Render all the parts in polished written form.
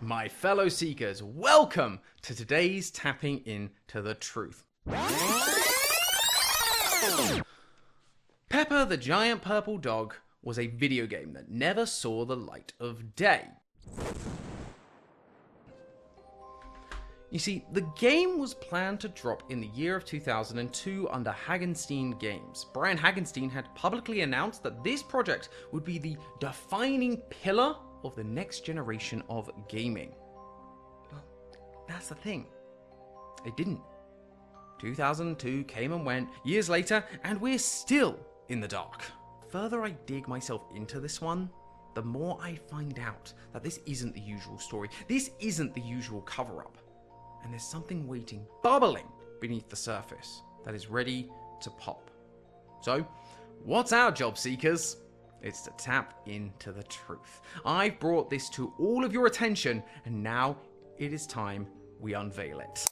My fellow seekers, welcome to today's Tapping Into the Truth. Pepper the Giant Purple Dog was a video game that never saw the light of day. You see, the game was planned to drop in the year of 2002 under Hagenstein Games. Brian Hagenstein had publicly announced that this project would be the defining pillar of the next generation of gaming. Well, that's the thing. It didn't. 2002 came and went, years later, and we're still in the dark. The further I dig myself into this one, the more I find out that this isn't the usual story. This isn't the usual cover-up. And there's something waiting, bubbling beneath the surface that is ready to pop. So, what's our job, seekers? It's to tap into the truth. I've brought this to all of your attention, and now it is time we unveil it.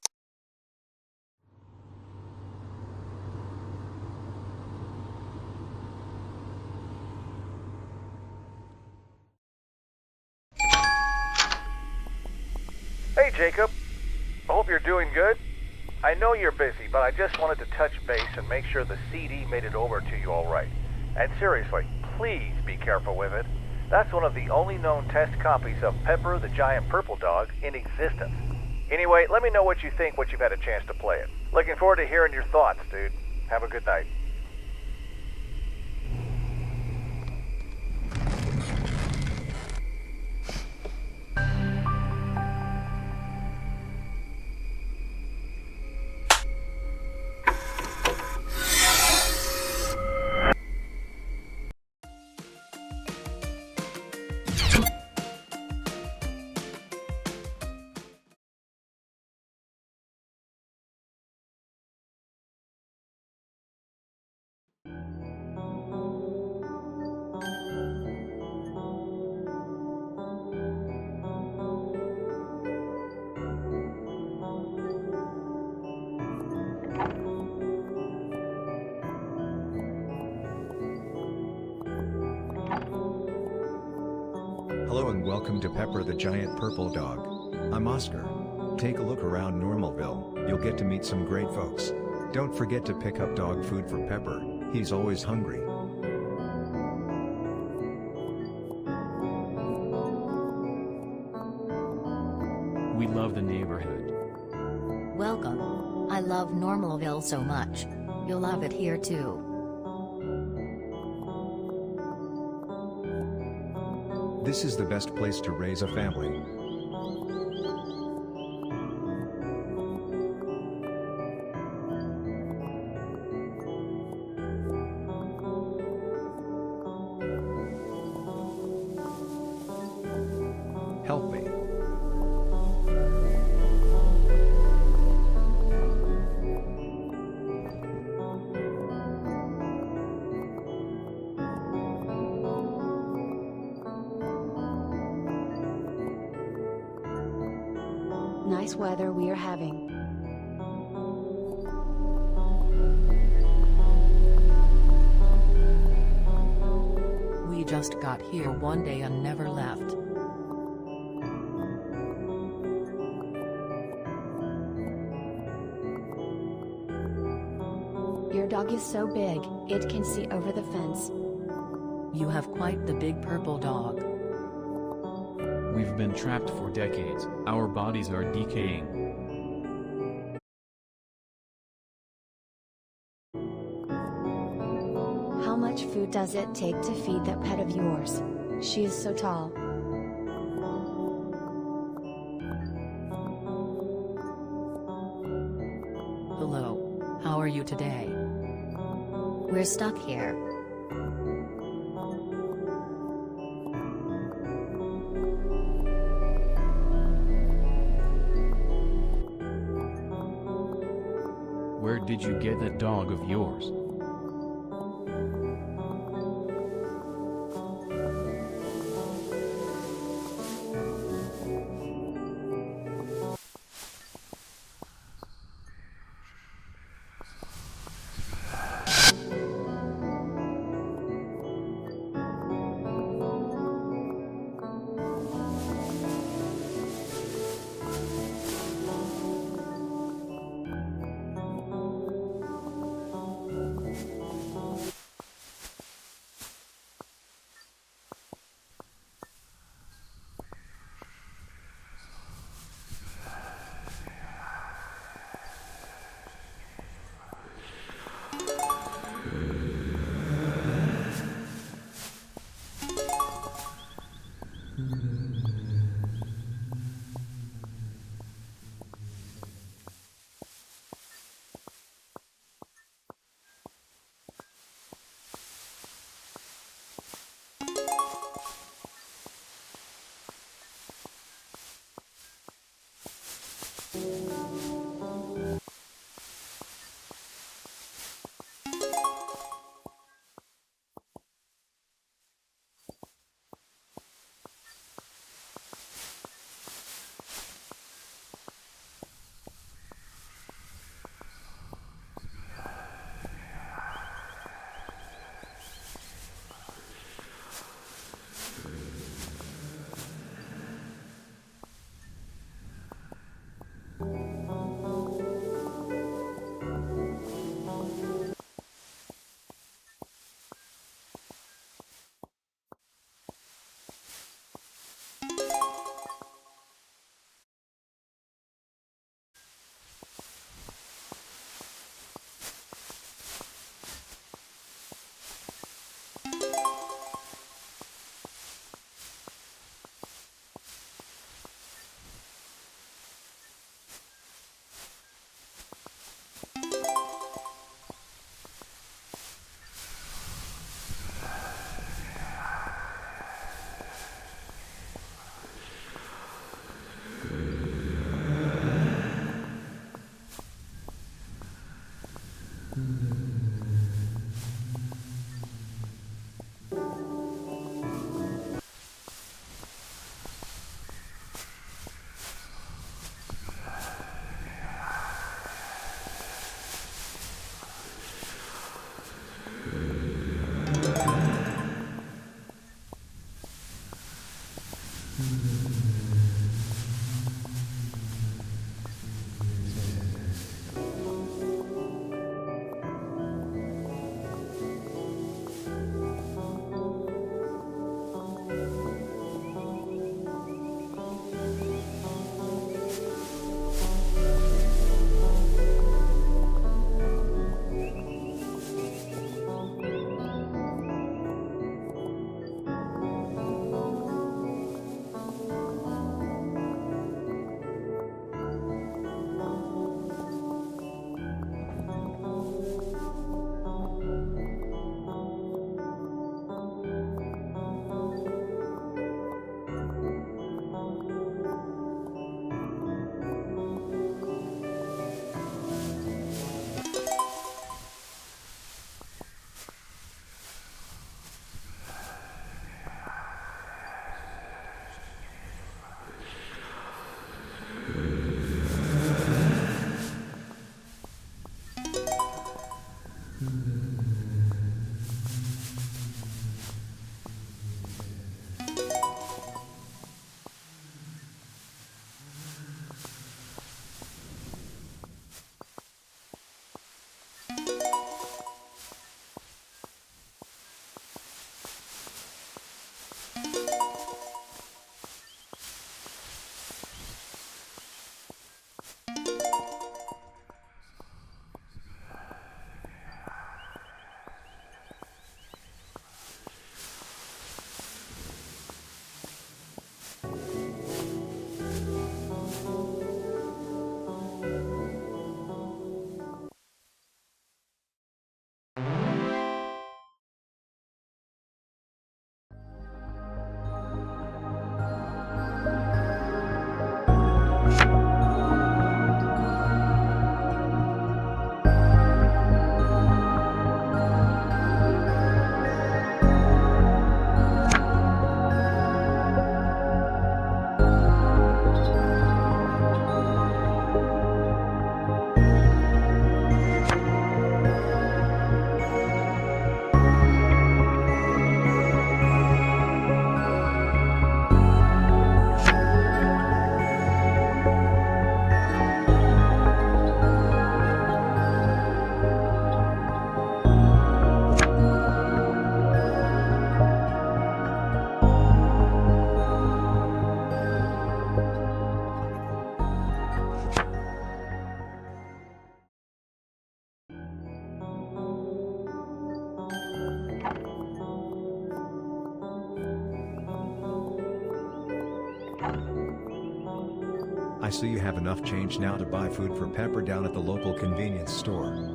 Hey, Jacob. I hope you're doing good. I know you're busy, but I just wanted to touch base and make sure the CD made it over to you all right. And seriously, please be careful with it. That's one of the only known test copies of Pepper the Giant Purple Dog in existence. Anyway, let me know what you think once you've had a chance to play it. Looking forward to hearing your thoughts, dude. Have a good night. Hello and welcome to Pepper the Giant Purple Dog. I'm Oscar. Take a look around Normalville, you'll get to meet some great folks. Don't forget to pick up dog food for Pepper, he's always hungry. We love the neighborhood. Welcome. I love Normalville so much. You'll love it here too. This is the best place to raise a family. Help me. Nice weather we are having. We just got here one day and never left. Your dog is so big, it can see over the fence. You have quite the big purple dog. We've been trapped for decades. Our bodies are decaying. How much food does it take to feed that pet of yours? She is so tall. Hello. How are you today? We're stuck here. Where did you get that dog of yours? I see you have enough change now to buy food for Pepper down at the local convenience store.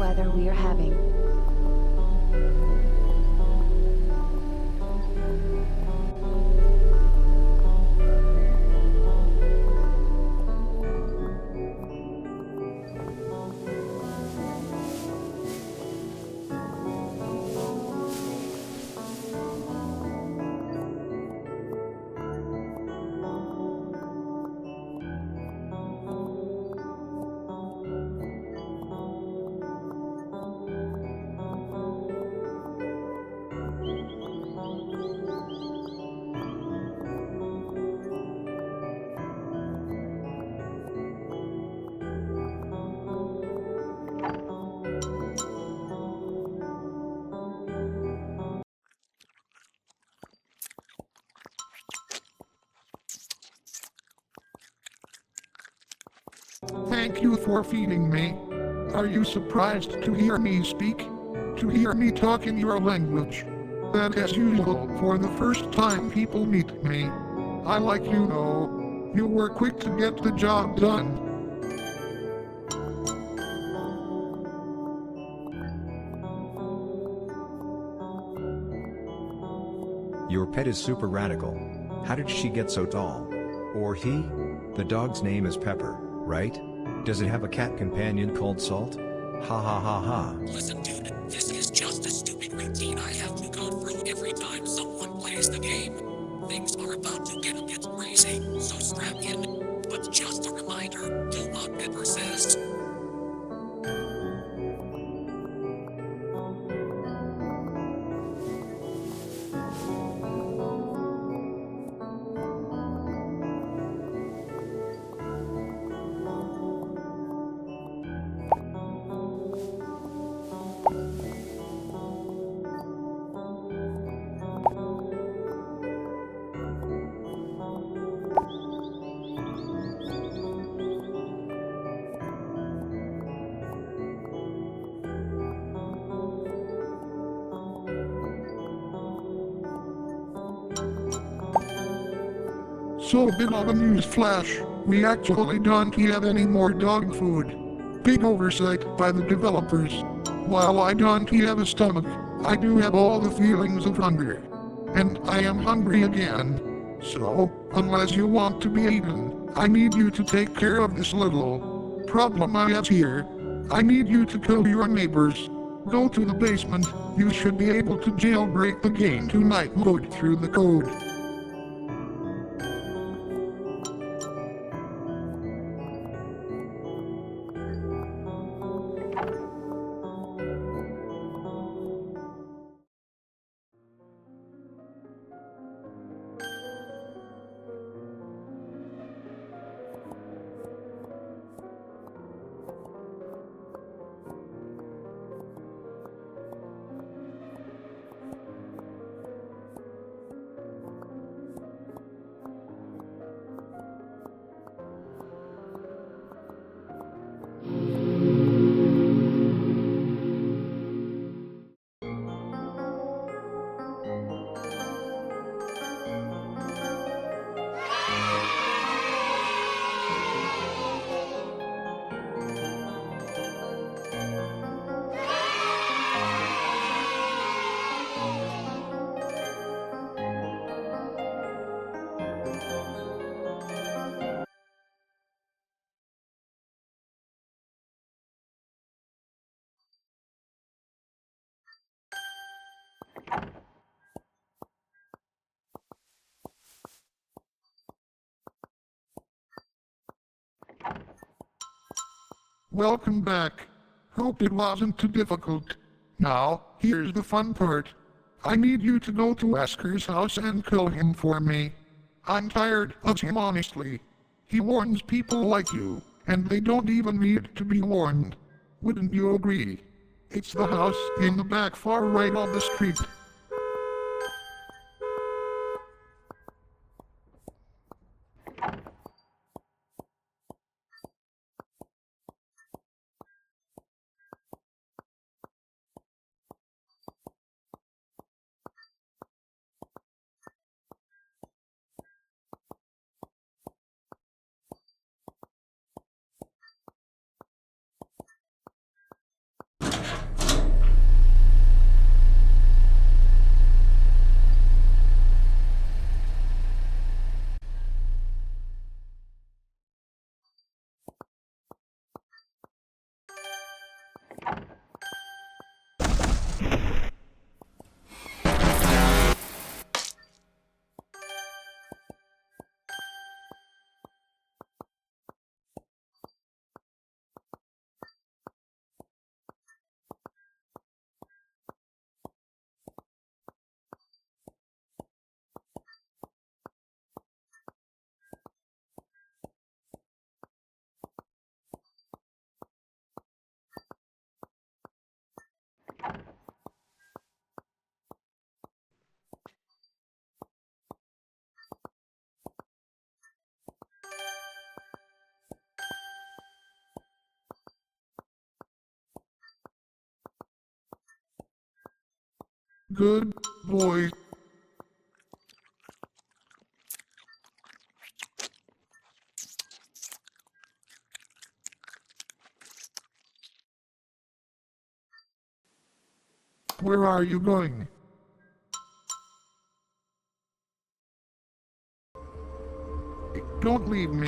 weather we are having. Thank you for feeding me. Are you surprised to hear me speak? To hear me talk in your language? That as usual, for the first time people meet me. I like you though. You were quick to get the job done. Your pet is super radical. How did she get so tall? Or he? The dog's name is Pepper, right? Does it have a cat companion called Salt? Ha ha ha ha. Listen, dude, this is just a stupid routine I have to go through every time someone plays the game. Things are about to get a bit crazy, so strap in. But just a reminder, do what Pepper says. So bit of a news flash. We actually don't have any more dog food. Big oversight by the developers. While I don't have a stomach, I do have all the feelings of hunger. And I am hungry again. So, unless you want to be eaten, I need you to take care of this little problem I have here. I need you to kill your neighbors. Go to the basement. You should be able to jailbreak the game to night mode through the code. Welcome back. Hope it wasn't too difficult. Now, here's the fun part. I need you to go to Wesker's house and kill him for me. I'm tired of him, honestly. He warns people like you, and they don't even need to be warned. Wouldn't you agree? It's the house in the back far right of the street. Good boy. Where are you going? Don't leave me.